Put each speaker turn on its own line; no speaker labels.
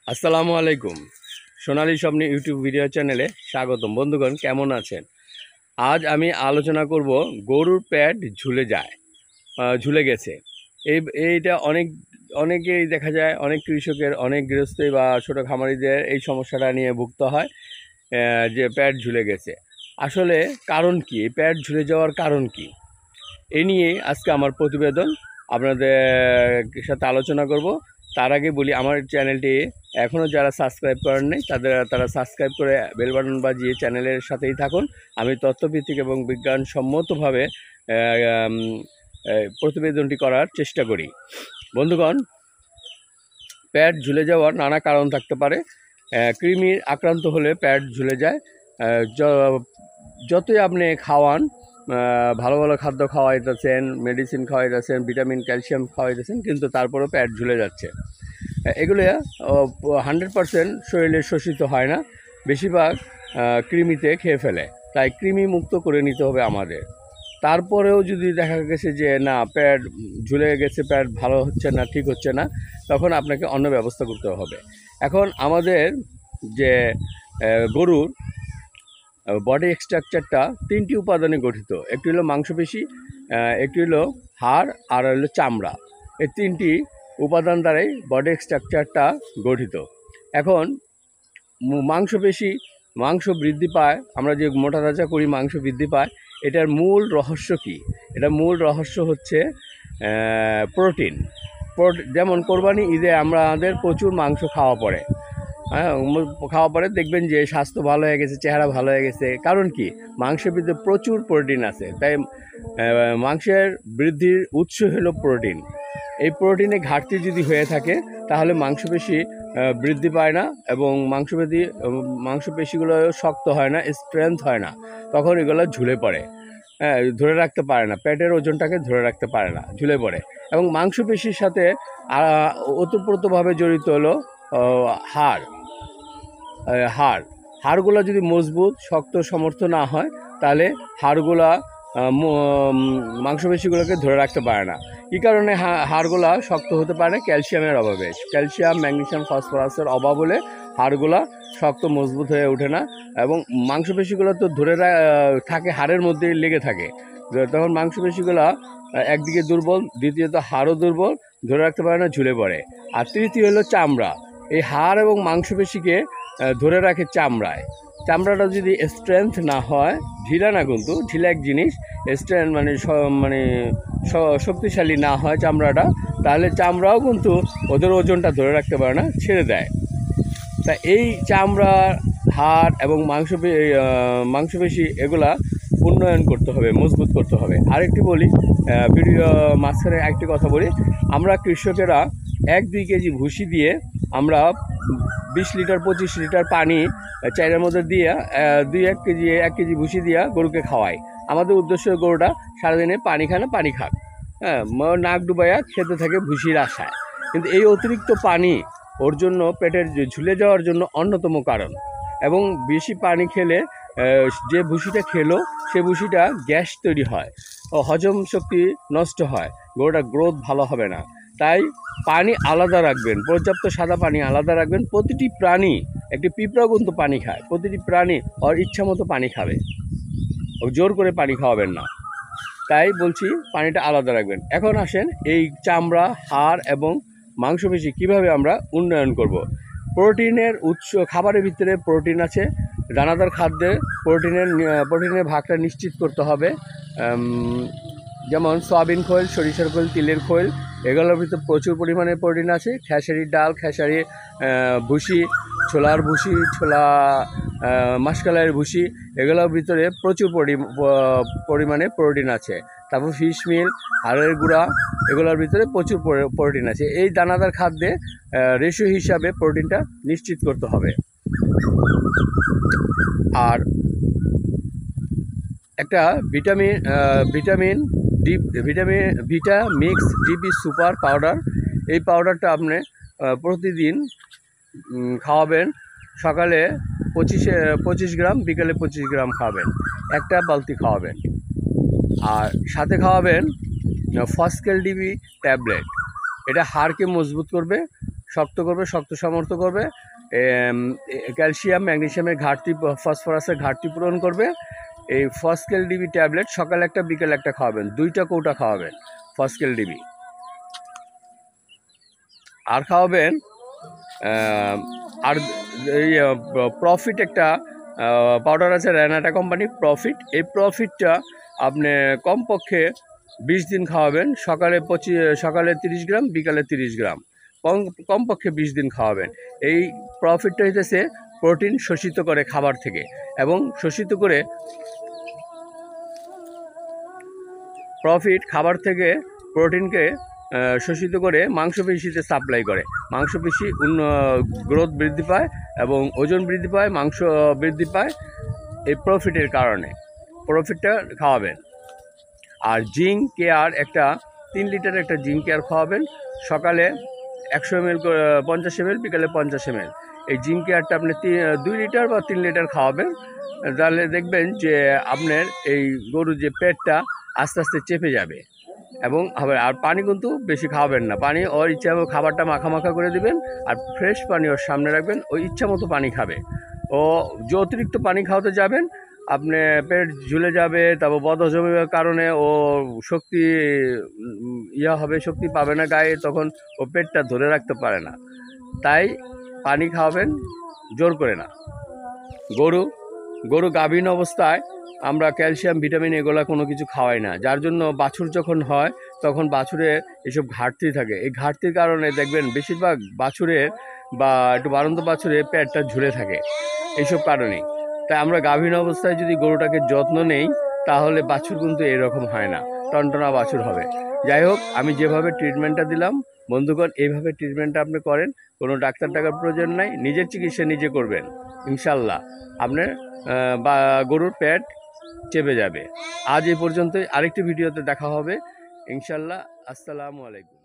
আসসালামু আলাইকুম। সোনালী স্বপ্নে ইউটিউব ভিডিও চ্যানেলে স্বাগতম। বন্ধুগণ, কেমন আছেন? আজ আমি আলোচনা করব গরুর প্যাড ঝুলে গেছে। এইটা অনেকেই দেখা যায়, অনেক কৃষকের, অনেক গৃহস্থই বা ছোটো খামারিদের এই সমস্যাটা নিয়ে ভুগতে হয়, যে প্যাড ঝুলে গেছে। আসলে কারণ কি? এই প্যাড ঝুলে যাওয়ার কারণ কি? এই নিয়ে আজকে আমার প্রতিবেদন আপনাদের সাথে আলোচনা করব। তার আগে বলি, আমার চ্যানেলটি এখনও যারা সাবস্ক্রাইব করেন নাই তারা সাবস্ক্রাইব করে বেল বাটন বাজিয়ে চ্যানেলের সাথেই থাকুন। আমি তথ্যভিত্তিক এবং বিজ্ঞানসম্মতভাবে প্রতিবেদনটি করার চেষ্টা করি। বন্ধুগণ, প্যাড ঝুলে যাওয়ার নানা কারণ থাকতে পারে। কৃমির আক্রান্ত হলে প্যাড ঝুলে যায়। যতই আপনি খাওয়ান, ভালো ভালো খাদ্য খাওয়াইতেছেন, মেডিসিন খাওয়াইতেছেন, ভিটামিন ক্যালসিয়াম খাওয়াইতেছেন, কিন্তু তারপরেও প্যাড ঝুলে যাচ্ছে। এগুলো 100% শরীরে শোষিত হয় না, বেশিরভাগ কৃমিতে খেয়ে ফেলে। তাই কৃমি মুক্ত করে নিতে হবে আমাদের। তারপরেও যদি দেখা গেছে যে না, প্যাড ঝুলে গেছে, প্যাড ভালো হচ্ছে না, ঠিক হচ্ছে না, তখন আপনাকে অন্য ব্যবস্থা করতে হবে। এখন আমাদের যে গরুর বডি স্ট্রাকচারটা 3টি উপাদানে গঠিত। একটি হলো মাংসপেশি, একটি হলো হাড়, আর হলো চামড়া। এই 3টি উপাদান দ্বারাই বডি স্ট্রাকচারটা গঠিত। এখন মাংস বৃদ্ধি পায়, আমরা যে মোটা তাজা করি মাংস বৃদ্ধি পায়, এটার মূল রহস্য কি? এটার মূল রহস্য হচ্ছে প্রোটিন। যেমন কোরবানি ঈদে আমাদের প্রচুর মাংস খাওয়া পড়ে। খাওয়া পরে দেখবেন যে স্বাস্থ্য ভালো হয়ে গেছে, চেহারা ভালো হয়ে গেছে। কারণ কি? মাংসের ভিতরে প্রচুর প্রোটিন আছে। তাই মাংসের বৃদ্ধির উৎস হলো প্রোটিন। এই প্রোটিনের ঘাটতি যদি হয়ে থাকে, তাহলে মাংসপেশি বৃদ্ধি পায় না, এবং মাংসপেশিগুলো শক্ত হয় না, স্ট্রেংথ হয় না। তখন এগুলো ঝুলে পড়ে, ধরে রাখতে পারে না, পেটের ওজনটাকে ধরে রাখতে পারে না, ঝুলে পড়ে। এবং মাংসপেশির সাথে ওতপ্রোতভাবে জড়িত হলো হাড়গুলো যদি মজবুত, শক্ত, সমর্থ না হয়, তাহলে হাড়গুলা মাংসপেশিগুলোকে ধরে রাখতে পারে না। কী কারণে হাড়গুলা শক্ত হতে পারে? ক্যালসিয়ামের অভাবে। ক্যালসিয়াম, ম্যাগনেসিয়াম, ফসফরাসের অভাব হলে হাড়গুলা শক্ত, মজবুত হয়ে ওঠে না, এবং মাংসপেশিগুলো তো থাকে, হাড়ের মধ্যেই লেগে থাকে। তখন মাংসপেশিগুলো একদিকে দুর্বল, দ্বিতীয়ত হাড়ও দুর্বল, ধরে রাখতে পারে না, ঝুলে পড়ে। আর তৃতীয় হলো চামড়া। এই হাড় এবং মাংসপেশিকে ধরে রাখে চামড়ায়। চামড়াটা যদি স্ট্রেংথ না হয়, ঢিলা না, কিন্তু ঢিলা এক জিনিস, স্ট্রেংথ মানে শক্তিশালী না হয় চামড়াটা, তাহলে চামড়াও কিন্তু ওদের ওজনটা ধরে রাখতে পারে না, ছেড়ে দেয়। তা এই চামড়া, হাড় এবং মাংসপেশি এগুলা উন্নয়ন করতে হবে, মজবুত করতে হবে। আরেকটি বলি, ভিডিও মাঝখানে একটি কথা বলি। আমরা কৃষকেরা 1-2 কেজি ভুসি দিয়ে আমরা 20 লিটার 25 লিটার পানি চাইরের মধ্যে দিয়ে 1 কেজি ভুসি দিয়ে গরুকে খাওয়াই। আমাদের উদ্দেশ্য গরুটা সারাদিনে পানি খায় না, পানি খাক, নাক ডুবাইয়া খেতে থাকে ভুসির আশায়। কিন্তু এই অতিরিক্ত পানি ওর জন্য পেটের ঝুলে যাওয়ার জন্য অন্যতম কারণ। এবং বেশি পানি খেলে যে ভুসিটা খেলো, সে ভুসিটা গ্যাস তৈরি হয়, হজম শক্তি নষ্ট হয়, গরুটার গ্রোথ ভালো হবে না। তাই পানি আলাদা রাখবেন, পর্যাপ্ত সাদা পানি আলাদা রাখবেন। প্রতিটি প্রাণী, একটি পিঁপড়াও কিন্তু পানি খায়, প্রতিটি প্রাণী ওর ইচ্ছা মতো পানি খাবে, জোর করে পানি খাওয়াবেন না। তাই বলছি, পানিটা আলাদা রাখবেন। এখন আসেন, এই চামড়া, হাড় এবং মাংসপেশি কীভাবে আমরা উন্নয়ন করব। প্রোটিনের উৎস, খাবারের ভিতরে প্রোটিন আছে। দানাদার খাদ্যে প্রোটিনের ভাগটা নিশ্চিত করতে হবে। যেমন সয়াবিন খোল, সরিষার খোল, তিলের খোল, এগুলোর ভিতরে প্রচুর পরিমাণে প্রোটিন আছে। খেসারির ডাল, খেসারি ভুসি, ছোলার ভুসি, মাসকলাইয়ের ভুসি, এগুলোর ভিতরে প্রচুর পরিমাণে প্রোটিন আছে। তারপর ফিশ মিল, হাড়ের গুঁড়া, এগুলোর ভিতরে প্রচুর প্রোটিন আছে। এই দানাদার খাদ্যে রেশিও হিসাবে প্রোটিনটা নিশ্চিত করতে হবে। আর একটা ভিটা মিক্স ডিপি সুপার পাউডার, এই পাউডারটা আপনি প্রতিদিন খাওয়াবেন। সকালে 25 গ্রাম, বিকালে 25 গ্রাম খাওয়াবেন, একটা বালতি খাওয়াবেন। আর সাথে খাওয়াবেন ফসকেল ডিবি ট্যাবলেট। এটা হাড়কে মজবুত করবে, শক্ত করবে, শক্ত সামর্থ্য করবে, ক্যালসিয়াম ম্যাগনেসিয়ামের ঘাটতি, ফসফরাসের ঘাটতি পূরণ করবে। এই ফসকেল ডিবি ট্যাবলেট সকাল একটা বিকেল একটা খাওয়াবেন, 2টা কৌটা খাওয়াবেন ফসকেল ডিবি। আর খাওয়াবেন আর এই প্রফিট একটা পাউডার আছে রেনাটা কোম্পানি প্রফিট। এই প্রফিটটা আপনি কমপক্ষে 20 দিন খাওয়াবেন, সকালে 30 গ্রাম, বিকালে 30 গ্রাম, কমপক্ষে 20 দিন খাওয়াবেন। এই প্রফিটটা হইতেছে প্রোটিন শোষিত করে খাবার থেকে, এবং শোষিত করে প্রফিট খাবার থেকে প্রোটিনকে শোষিত করে মাংসপেশিতে সাপ্লাই করে। মাংসপেশি গ্রোথ বৃদ্ধি পায় এবং ওজন বৃদ্ধি পায়, মাংস বৃদ্ধি পায় এই প্রফিটের কারণে। প্রফিটটা খাওয়াবেন। আর জিঙ্ক কেয়ার একটা 3 লিটার একটা জিঙ্ক কেয়ার খাওয়াবেন, সকালে 100 ml 50 ml, বিকালে 50 ml। এই জিঙ্ক কেয়ারটা আপনি 2 লিটার বা 3 লিটার খাওয়াবেন, তাহলে দেখবেন যে আপনার এই গরুর যে পেটটা আস্তে আস্তে চেপে যাবে। এবং আর পানি কিন্তু বেশি খাওয়াবেন না, পানি ওর ইচ্ছা খাবারটা মাখা মাখা করে দিবেন, আর ফ্রেশ পানি ওর সামনে রাখবেন, ওই ইচ্ছা মতো পানি খাবে। ও যে অতিরিক্ত পানি খাওয়াতে যাবেন আপনি পেট ঝুলে যাবে, তারপর বদহজমের কারণে ও শক্তি হবে, শক্তি পাবে না গায়ে, তখন ও পেটটা ধরে রাখতে পারে না। তাই পানি খাওয়াবেন, জোর করে না। গরু গাভীন অবস্থায় আমরা ক্যালসিয়াম ভিটামিন এগুলো কোনো কিছু খাওয়াই না, যার জন্য বাছুর যখন হয় তখন বাছুরের এসব ঘাটতি থাকে। এই ঘাটতির কারণে দেখবেন বেশিরভাগ বাছুরের বা একটু বাড়ন্ত বাছুরের পেটটা ঝুলে থাকে, এইসব কারণেই। তাই আমরা গাভীন অবস্থায় যদি গরুটাকে যত্ন নেই তাহলে বাছুর কিন্তু এরকম হয় না, টনটনা বাছুর হবে। যাই হোক, আমি যেভাবে ট্রিটমেন্টটা দিলাম বন্ধুগণ, এইভাবে ট্রিটমেন্টটা আপনি করেন, কোনো ডাক্তার টাকার প্রয়োজন নাই, নিজের চিকিৎসা নিজে করবেন, ইনশাল্লাহ আপনার বা গরুর পেট চেপে যাবে। আজ এই পর্যন্তই, আরেকটি ভিডিওতে দেখা হবে ইনশাল্লাহ। আসসালামু আলাইকুম।